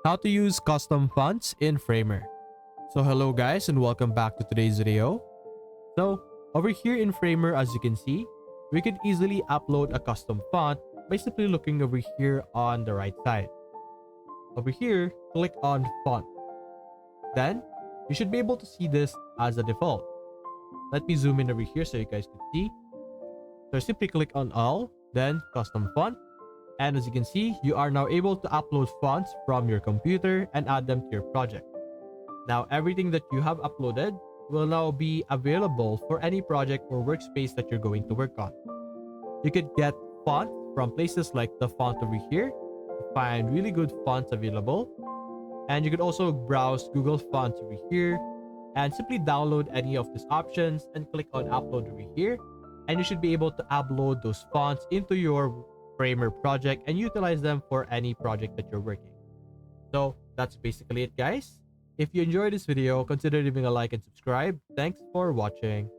How to use custom fonts in Framer. So hello guys and welcome back to today's video. So over here in Framer, as you can see, we could easily upload a custom font by simply looking over here on the right side. Over here, click on font. Then you should be able to see this as a default. Let me zoom in over here so you guys can see. So simply click on all, then custom font. And as you can see, you are now able to upload fonts from your computer and add them to your project. Now, everything that you have uploaded will now be available for any project or workspace that you're going to work on. You could get fonts from places like the font over here, find really good fonts available. And you could also browse Google Fonts over here and simply download any of these options and click on upload over here. And you should be able to upload those fonts into your Framer project and utilize them for any project that you're working. So that's basically it, guys. If you enjoyed this video, consider leaving a like and subscribe. Thanks for watching.